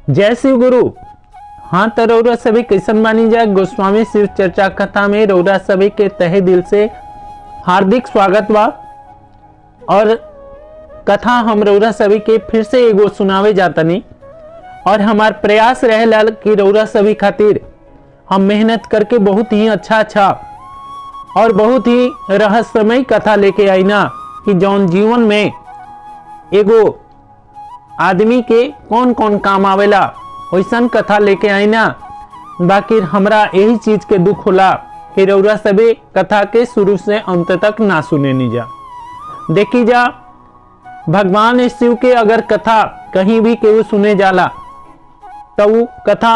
जय शिव गुरु। हाँ तो रौरा सभी कैसन बानी जा। गोस्वामी शिव चर्चा कथा में रौरा सभी के तहे दिल से हार्दिक स्वागत बा। और कथा हम रौरा सभी के फिर से एगो सुनावे जातनी और हमार प्रयास रहेला कि रौरा सभी खातिर हम मेहनत करके बहुत ही अच्छा और बहुत ही रहस्यमय कथा लेके आई ना कि जौन जीवन में एगो आदमी के कौन कौन काम आवेला वैसन कथा लेके आई ना। बाकी हमरा यही चीज के दुख होला कि रौरा सभी कथा के शुरू से अंत तक ना सुने नहीं जा। देखी जा भगवान शिव के अगर कथा कहीं भी केहू सुने जाला तो वो कथा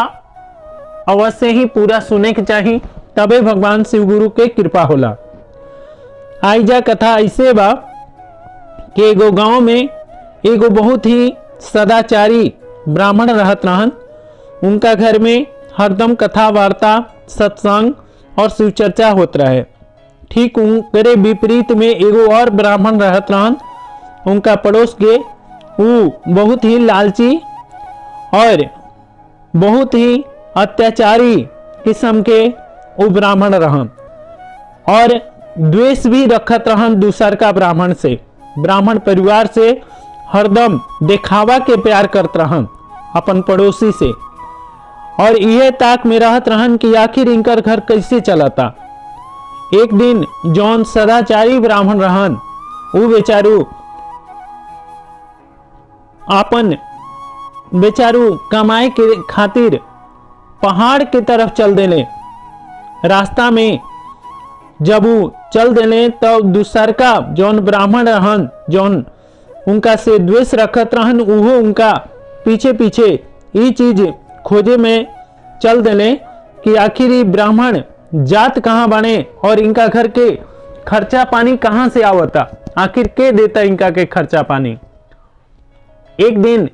अवश्य ही पूरा सुने के चाहिए, तबे भगवान शिव गुरु के कृपा होला। आई जा कथा ऐसे बा कि एगो गांव में एगो बहुत ही सदाचारी ब्राह्मण रहत रहन। उनका घर में हरदम कथा वार्ता सत्संग और शिव चर्चा होत रहे। ठीक उनके विपरीत में एगो और ब्राह्मण रहत रहन। उनका पड़ोस के वो बहुत ही लालची और बहुत ही अत्याचारी किस्म के वो ब्राह्मण रहन और द्वेष भी रखत रहन दूसर का ब्राह्मण से। ब्राह्मण परिवार से हरदम दिखावा के प्यार करत रहन अपन पड़ोसी से और यह ताक में रहत रहन कि आखिर इनकर घर कैसे चलता। एक दिन जौन सदाचारी ब्राह्मण रहन वो बेचारू कमाए के खातिर पहाड़ के तरफ चल देले। रास्ता में जब वो चल देले तो दूसर का जौन ब्राह्मण रहन जौन उनका से द्वेष रखत रहन उहो उनका पीछे पीछे ये चीज खोजे में चल देले कि आखिर ये ब्राह्मण जात कहाँ बने और इनका घर के खर्चा पानी कहाँ से आवता, आखिर के देता इनका के खर्चा पानी। एक दिन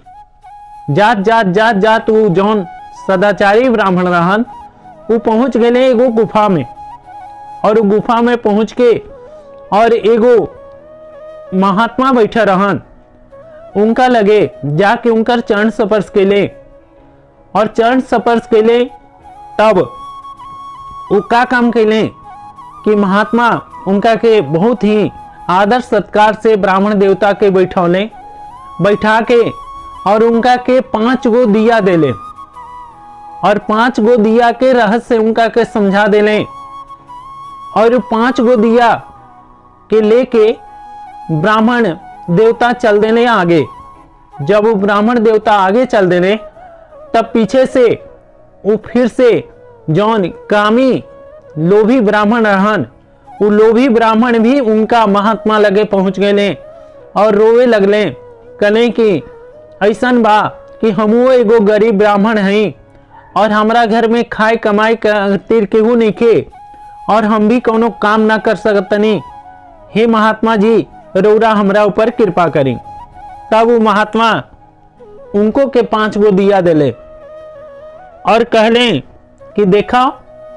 जात वो जौन सदाचारी ब्राह्मण रहन वो पहुंच गए एगो गुफा में और गुफा में पहुंच के और एगो महात्मा बैठा रहन। उनका लगे जाके उनकर चरण स्पर्श केले और चरण स्पर्श केले तब वो का काम केले कि महात्मा उनका के बहुत ही आदर सत्कार से ब्राह्मण देवता के बैठा के और उनका के 5 गो दिया देले और 5 गो दिया के रहस्य उनका के समझा देले और 5 गो दिया के लेके ब्राह्मण देवता चल देने आगे। जब वो ब्राह्मण देवता आगे चल देने तब पीछे से वो फिर से जौन कामी लोभी ब्राह्मण रहन वो लोभी ब्राह्मण भी उनका महात्मा लगे पहुंच गए और रोवे लगले, कले कि ऐसन बा कि हमू एगो गरीब ब्राह्मण हई और हमरा घर में खाए कमाई खातिर केहू नहीं खे और हम भी कोनो काम ना कर सकतनी। हे महात्मा जी रौरा हमरा ऊपर कृपा करी। तब वो महात्मा उनको के 5 गो दिया देले और कहले कि देखा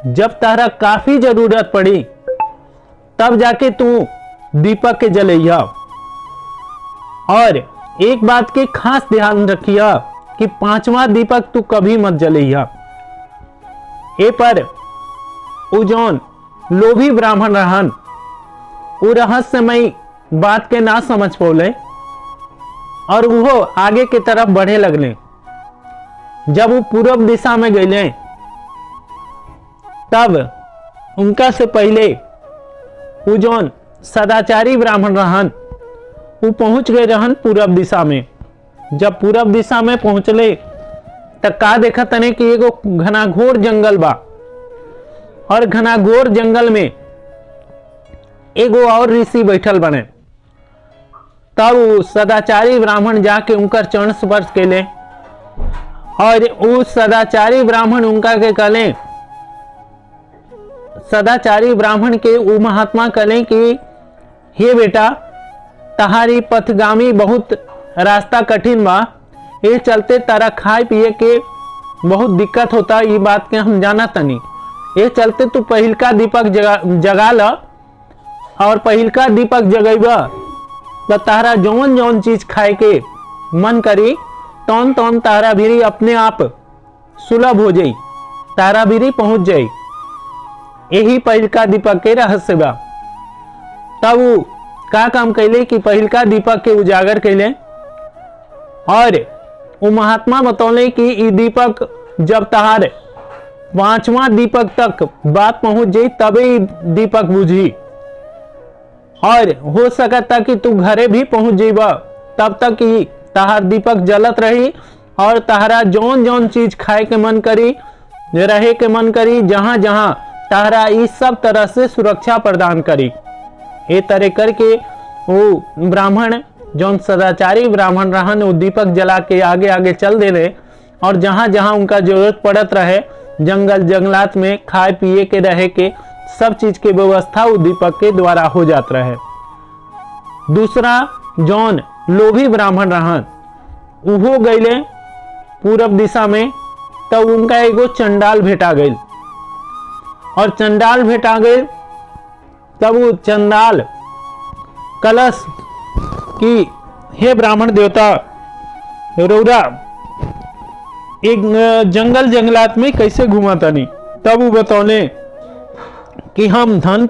जब तारा काफी जरूरत पड़ी तब जाके तू दीपक के जलैया और एक बात के खास ध्यान रखिया कि 5वां दीपक तू कभी मत जलैया। ए पर उजौन लोभी ब्राह्मण रहन वो रहस्यमय बात के ना समझ पौले और वो आगे के तरफ बढ़े लगले। जब वो पूर्व दिशा में गए तब उनका से पहले वो जौन सदाचारी ब्राह्मण रहन वो पहुंच गए रहन पूर्व दिशा में। जब पूर्व दिशा में पहुंचले तब का देखा तने कि एगो घनाघोर जंगल बा और घनाघोर जंगल में एगो और ऋषि बैठल बने। तब वो सदाचारी ब्राह्मण जाके उनकर चरण स्पर्श केले और उस सदाचारी ब्राह्मण उनका के कहले, सदाचारी ब्राह्मण के वो महात्मा कहले कि हे बेटा तहारी पथगामी बहुत रास्ता कठिन बा, ये चलते तारा खाए पिए के बहुत दिक्कत होता, ये बात के हम जाना तनी। ये चलते तू पहिलका दीपक जगा ल और पहिलका दीपक जगैबा तो तारा जौन जौन चीज खाए के मन करी तो तौन तौन तारा भीरी अपने आप सुलभ हो जाई, तारा भीरी पहुंच जाई। यही पहिलका दीपक के रहस्य बा। तब वो का काम कैले कि पहिलका दीपक के उजागर कैले और वो महात्मा बतौले कि ये दीपक जब तहार 5वां दीपक तक बात पहुंच जाई तबे दीपक बुझी, और हो सकता कि तू घरे भी पहुंच जाइबा तब तक ही तहार दीपक जलत रही और तहरा जौन जौन चीज खाए के मन करी, रहे के मन करी, जहां जहां तहरा इस सब तरह से सुरक्षा प्रदान करी। ए तरह करके वो ब्राह्मण जौन सदाचारी ब्राह्मण रहन वो दीपक जला के आगे आगे चल देने, और जहां जहां उनका जरूरत पड़त रहे जंगल जंगलात में खाए पिए के रहे के सब चीज के व्यवस्था वो दीपक के द्वारा हो जात रहे। दूसरा जौन लोभी ब्राह्मण रहन उहो गईले पूरब दिशा में, तब उनका एगो चंडाल भेटा गई, और चंडाल भेटा गई तब वो चंडाल कलश कि हे ब्राह्मण देवता रौरा एक जंगल जंगलात में कैसे घुमा तनी। तब वो बतौले कि हम धन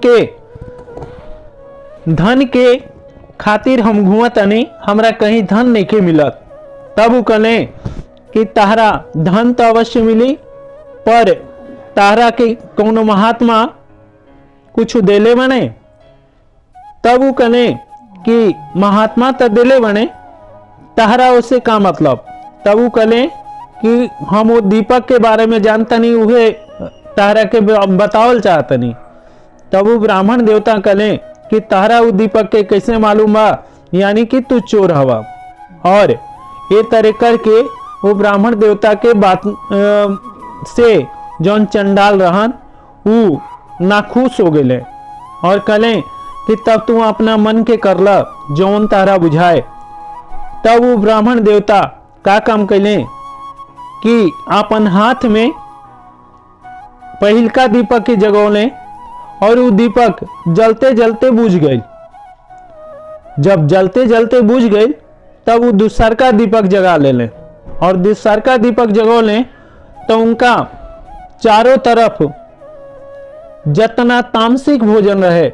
के खातिर हम घुमा तनी, हमरा कहीं धन नहीं के मिलत। तब वो कहले कि तारा धन तो अवश्य मिली, पर तारा के कौनो महात्मा कुछ देले बने। तब वो कहले कि महात्मा तो देले बने, तारा उससे का मतलब। तब वो कहले कि हम वो दीपक के बारे में जानता नहीं, उहे तारा के बतावल चाहता नहीं। तब वो ब्राह्मण देवता कहले कि तारा वो दीपक के कैसे मालूम बा, यानी कि तू चोर हवा। और ये तरह करके वो ब्राह्मण देवता के बात से जौन चंडाल रहन वो नाखुश हो गए और कहले कि तब तू अपना मन के करला जौन तारा बुझाए। तब वो ब्राह्मण देवता का काम कैले कि अपन हाथ में पहिलका दीपक के जगौले, और वो दीपक जलते जलते बुझ गई। जब जलते जलते बुझ गई तब वो दूसरका दीपक जगा ले, और दूसरका दीपक जगौले तो उनका चारों तरफ जितना तामसिक भोजन रहे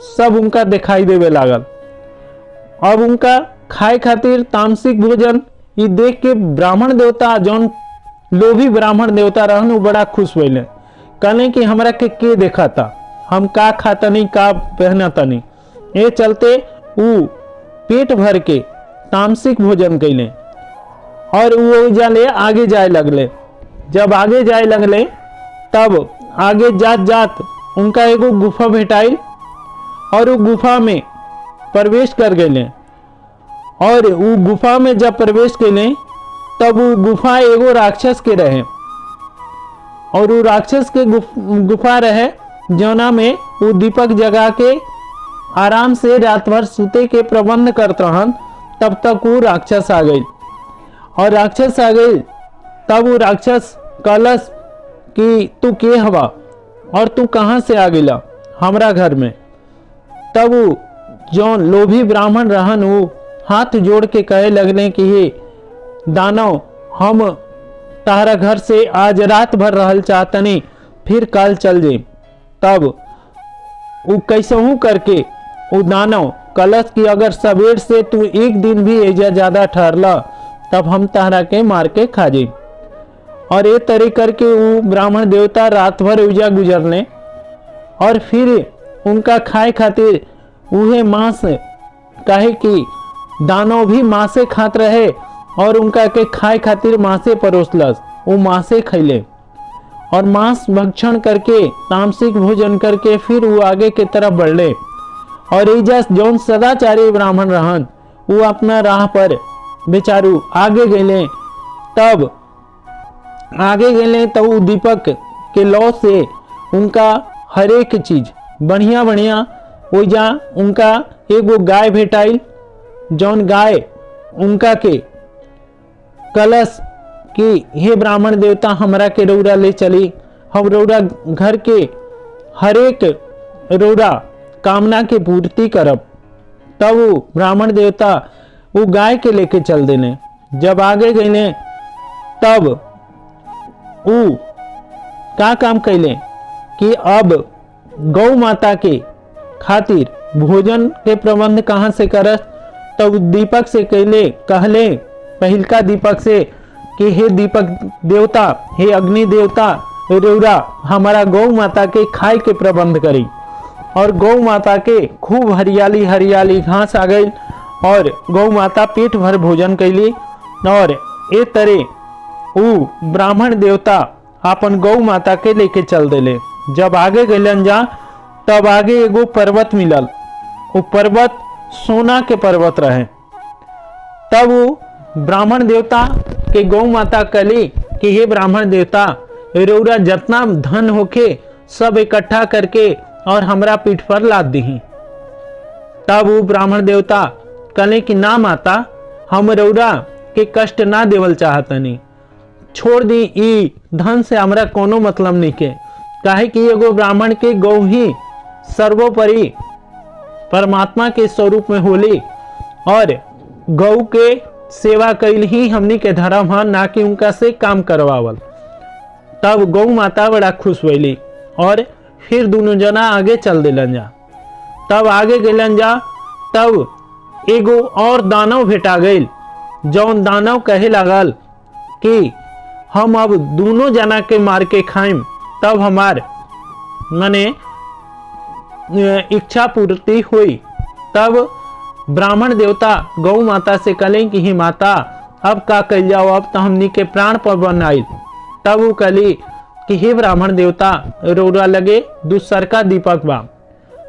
सब उनका दिखाई देवे लागल। अब उनका खाए खातिर तामसिक भोजन ये देख के ब्राह्मण देवता जौन लोभी ब्राह्मण देवता रहन वो बड़ा खुश हुए, कहले कि हमरा के देखा था, हम का खाता नहीं का पहनता नहीं। ये चलते वो पेट भर के तामसिक भोजन कैले और वो जाले आगे जाए लगले। जब आगे जाए लगले तब आगे जात जात उनका एगो गुफा भेटाई, और वो गुफा में प्रवेश कर गए। और वो गुफा में जब प्रवेश कैले तब वो गुफा एगो राक्षस के रहे, और वो राक्षस के गुफा रहे जौना में वो दीपक जगा के आराम से रात भर सूते के प्रबंध करते रहन। तब तक वो राक्षस आ गई, और राक्षस आ गई तब वो राक्षस कहलस कि तू के हवा और तू कहाँ से आ गिला हमरा घर में। तब वो जौन लोभी ब्राह्मण रहन वो हाथ जोड़ के कहे लगले कि हे दानव, हम तारा घर से आज रात भर रहल चाहतनी, फिर कल चल जाए। तब वो कैसहू करके वो दानव कलश की अगर सवेर से तू एक दिन भी एजा ज्यादा ठहरला तब हम तारा के मार के खा जाए। और ये तरह करके वो ब्राह्मण देवता रात भर उजा गुजरने, और फिर उनका खाए खातिर उहे मांस, काहे कि दानव भी मांसे खात रहे और उनका के खाए खातिर मांसे परोसलस, वो मांसे खैले और मांस भक्षण करके तामसिक भोजन करके फिर वो आगे के तरफ बढ़ले। और एजा जौन सदाचारी ब्राह्मण रहन वो अपना राह पर बेचारू आगे गए। तब आगे गए तब वो दीपक के लौ से उनका हर एक चीज बढ़िया बढ़िया ओइजा उनका एगो गाय भेटाइल, जौन गाय उनका के कलश कि हे ब्राह्मण देवता हमरा के रौरा ले चली, हम रौरा घर के हर एक रौरा कामना के पूर्ति करब। तब वो ब्राह्मण देवता वो गाय के लेके चल देने, जब आगे गए तब ऊ का काम कैले कि अब गौ माता के खातिर भोजन के प्रबंध कहाँ से करस। तब दीपक से कहले पहिलका दीपक से कि हे दीपक देवता, हे अग्नि देवता, रौरा हमारा गौ माता के खाए के प्रबंध करी। और गौ माता के खूब हरियाली हरियाली घास आ गई और गौ माता पेट भर भोजन कैली। और ए तरह ऊ ब्राह्मण देवता अपन गौ माता के लेके चल देले। जब आगे गलन जा तब आगे एगो पर्वत मिलल। वो पर्वत सोना के पर्वत रहे। तब वो ब्राह्मण देवता के गौ माता कली कि हे ब्राह्मण देवता, रौरा जितना धन होके सब इकट्ठा करके और हमरा पीठ पर लाद दही। तब वो ब्राह्मण देवता कले कि ना माता, हम रौरा के कष्ट ना देवल चाहतनी, छोड़ दी, ई धन से हमरा कोनो मतलब नहीं के। काहे कि एगो ब्राह्मण के गौ ही सर्वोपरि परमात्मा के स्वरूप में होली और गौ के सेवा कैल ही हमनी के धर्म है, ना कि उनका से काम करवावल। तब गौ माता बड़ा खुश हुई और फिर दोनों जना आगे चल दिलन जा। तब आगे गलन जा तब एगो और दानव भेटा गई। जौन दानव कहे लागल कि हम अब दोनों जना के मार के खाएं तब हमार मने इच्छा पूर्ति हुई। तब ब्राह्मण देवता गौ माता से कले कि हे माता, अब का कल जाओ, अब तो हमनी के प्राण पर बन आयल। तब वो कली कि हे ब्राह्मण देवता, रौरा लगे दूसरका दीपक बा,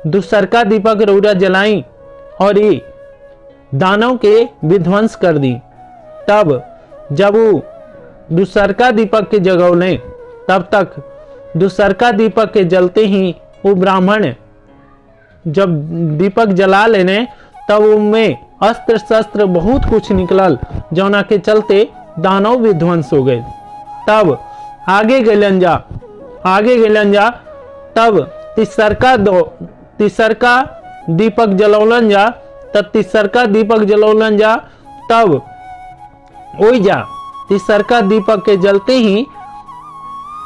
दूसरका दीपक रौरा जलाई और ये दानव के विध्वंस कर दी। तब जब वो दूसरका दीपक के जगौले तब तक दूसरका दीपक के जलते ही वो ब्राह्मण जब दीपक जला लेने तब उनमें अस्त्र शस्त्र बहुत कुछ निकलल, जौना के चलते दानव विध्वंस हो गए। तब आगे गलन जा तब तीसरका दीपक जलौलन जा। तब तीसरका दीपक जलौलन जा तब ओई जा तीसरका दीपक के जलते ही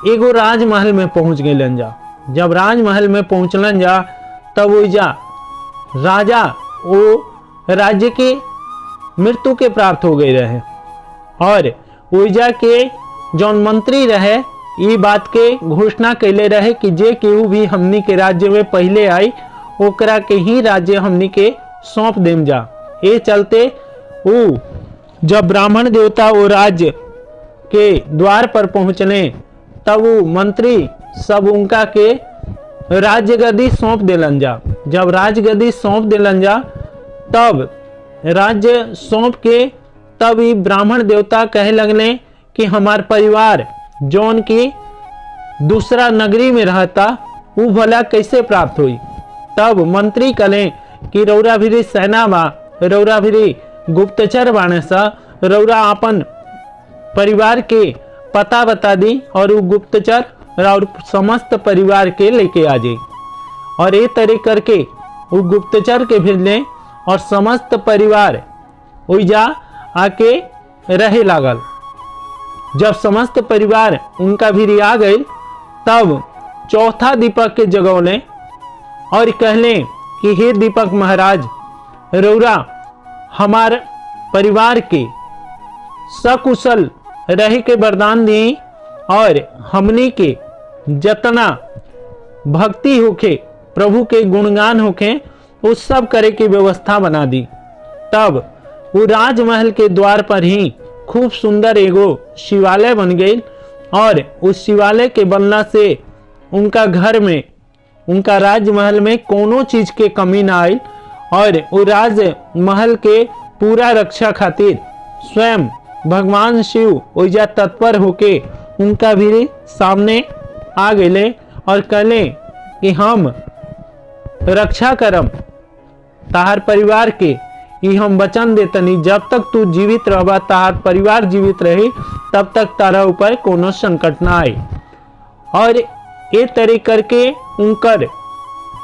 एगो राजमहल में पहुंच गए जा। जब राजमहल में पहुंचलन जा तब ओई जा राजा वो राज्य के मृत्यु के प्राप्त हो गए रहे और ओइजा के जौन मंत्री रहे ई बात के घोषणा कैले रहे कि जे केहू भी हमनी के राज्य में पहले आई ओकरा के ही राज्य हमनी के सौंप देम जा। ये चलते वो जब ब्राह्मण देवता वो राज्य के द्वार पर पहुंचने तब वो मंत्री सब उनका के राज्य गद्दी सौंप देलन जा। जब राज गद्दी सौंप देलन जा तब राज्य सौंप के तब ये ब्राह्मण देवता कहे लगने कि हमार परिवार जौन की दूसरा नगरी में रहता वो भला कैसे प्राप्त हुई। तब मंत्री कले कि रौरा भिरी सेना बा, रौरा भिरी गुप्तचर बाणे सा, रौरा अपन परिवार के पता बता दी और वो गुप्तचर और समस्त परिवार के लेके आ जाए। और ये तरह करके वो गुप्तचर के भेजले और समस्त परिवार ओइजा आके रहे लागल। जब समस्त परिवार उनका भी आ गए तब चौथा दीपक के जगौले और कहले कि हे दीपक महाराज, रौरा हमार परिवार के सकुशल रहे के वरदान दी और हमनी के जतना भक्ति होके प्रभु के गुणगान होके उस सब करे की व्यवस्था बना दी। तब वो राजमहल के द्वार पर ही खूब सुंदर एगो शिवालय बन गई और उस शिवालय के बनला से उनका घर में उनका राजमहल में कोनो चीज के कमी ना आई और वो राजमहल के पूरा रक्षा खातिर स्वयं भगवान शिव ओइजा तत्पर होके उनका भी सामने आ गए और कहले कि हम रक्षा करम ताहार परिवार के, ई हम वचन देतनी जब तक तू जीवित रहबा ताहार परिवार जीवित रही तब तक तारा ऊपर कोनो संकट ना आए। और ये तरह करके उनकर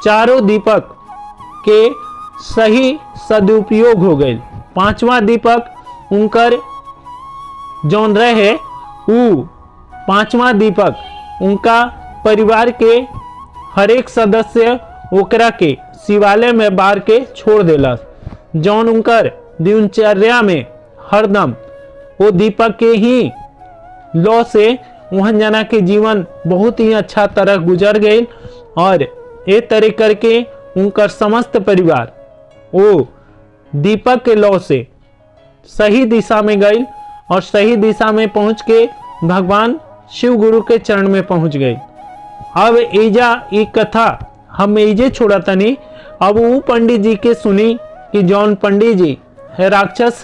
चारों दीपक के सही सदुपयोग हो गए। पांचवा दीपक उनकर जौन रहे ऊ पांचवा दीपक उनका परिवार के हर एक सदस्य ओकरा के शिवालय में बार के छोड़ देलस। जौन उनकर दिनचर्या में हरदम वो दीपक के ही लौ से वहाँ जना के जीवन बहुत ही अच्छा तरह गुजर गई और ये तरह करके उनकर समस्त परिवार वो दीपक के लौ से सही दिशा में गई और सही दिशा में पहुंच के भगवान शिव गुरु के चरण में पहुंच गई। अब एजा एक कथा हम एजे छोड़ा तनी। अब वो पंडित जी के सुनी कि जौन पंडित जी राक्षस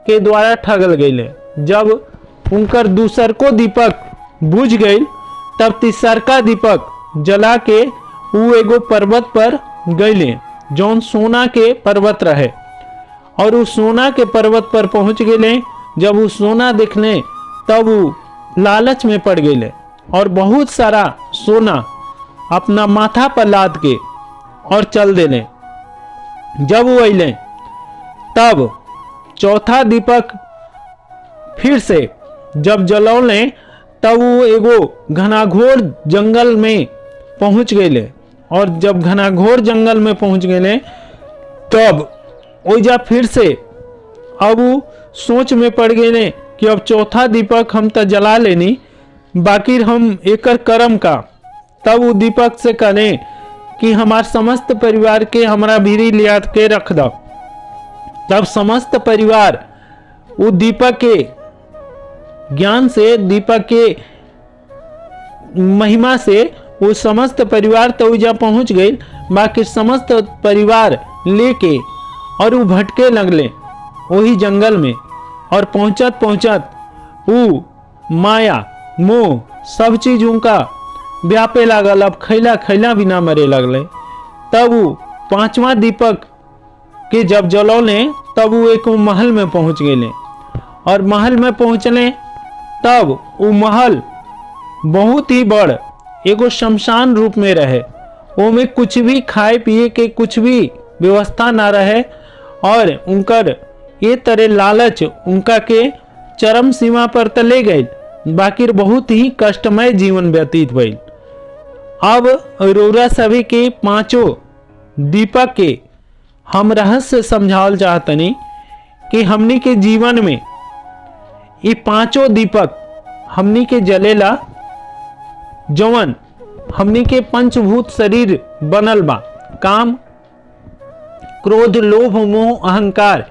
के द्वारा ठगल गए। जब उनकर दूसर को दीपक बुझ गई तब तीसरका दीपक जला के वो एगो पर्वत पर गए जौन सोना के पर्वत रहे और वो सोना के पर्वत पर पहुंच गए। जब वो सोना देखने तब वो लालच में पड़ गए और बहुत सारा सोना अपना माथा पर लाद के और चल देले। जब वो अले तब चौथा दीपक फिर से जब जलौले तब वो एगो घनाघोर जंगल में पहुंच गए और जब घनाघोर जंगल में पहुंच गए तब ओइजा फिर से अब वो सोच में पड़ गए कि अब चौथा दीपक हम तो जला लेनी बाकी हम एकर कर्म का। तब वो दीपक से कहें कि हमार समस्त परिवार के हमरा भीरी लिया के रख दो। तब समस्त परिवार वो दीपक के ज्ञान से दीपक के महिमा से वो समस्त परिवार तो जा पहुंच गए। बाकी समस्त परिवार लेके और वो भटके लगले वही जंगल में और पहुंचत पहुंचत वो माया मोह सब चीज उनका व्यापे लागल। अब खैला खैला बिना मरे लगले। तब वो पांचवा दीपक के जब जलौले तब वो एक महल में पहुंच गए और महल में पहुंचले तब वो महल बहुत ही बड़ एगो शमशान रूप में रहे। वो में कुछ भी खाए पिए के कुछ भी व्यवस्था ना रहे और उनकर ये तरह लालच उनका के चरम सीमा पर तले गए। बाकी बहुत ही कष्टमय जीवन व्यतीत भइल। अब रौरा सभी के पांचों दीपक के हम रहस्य समझावल चाहतनी कि हमनी के जीवन में ये पांचों दीपक हमनी के जलेला जवन हमनी के पंचभूत शरीर बनल बा। काम क्रोध लोभ मोह अहंकार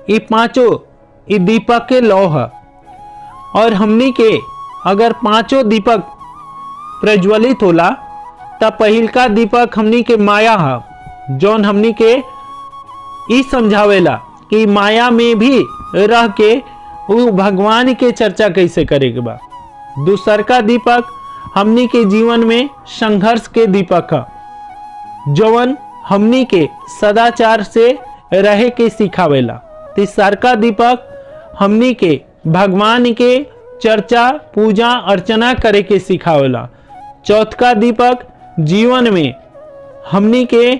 ये पांचों ये दीपक के लौ है और हमनी के अगर पांचों दीपक प्रज्वलित होला तब पहिलका दीपक हमनी के माया है जौन हमनी के ई समझावेला कि माया में भी रह के वो भगवान के चर्चा कैसे करे के बा। दूसरका दीपक हमनी के जीवन में संघर्ष के दीपक है जौन हमनी के सदाचार से रहे के सिखावेला। तीसरका दीपक हमनी के भगवान के चर्चा पूजा अर्चना करे के सिखावेला। चौथा दीपक जीवन में हमनी के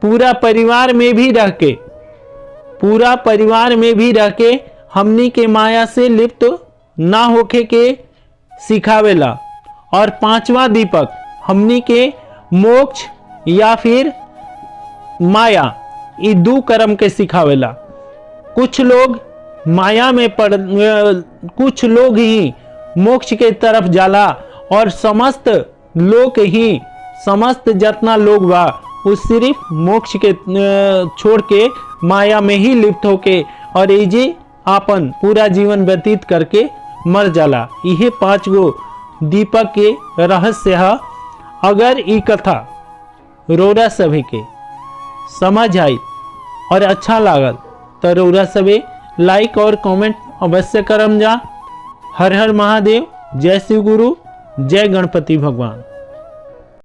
पूरा परिवार में भी रह के हमनी के माया से लिप्त ना होके के सिखावेला। और पांचवा दीपक हमनी के मोक्ष या फिर माया ये दो कर्म के सिखावेला। कुछ लोग माया में कुछ लोग ही मोक्ष के तरफ जाला और समस्त लोग ही समस्त जितना लोग बा वो सिर्फ मोक्ष के छोड़ के माया में ही लिप्त होके और इजे आपन पूरा जीवन व्यतीत करके मर जाला। यह 5 गो दीपक के रहस्य है। अगर ये कथा रौरा सभी के समझ आई और अच्छा लागल तो रौरा सभी लाइक और कमेंट अवश्य करम जा। हर हर महादेव। जय शिव गुरु। जय गणपति भगवान।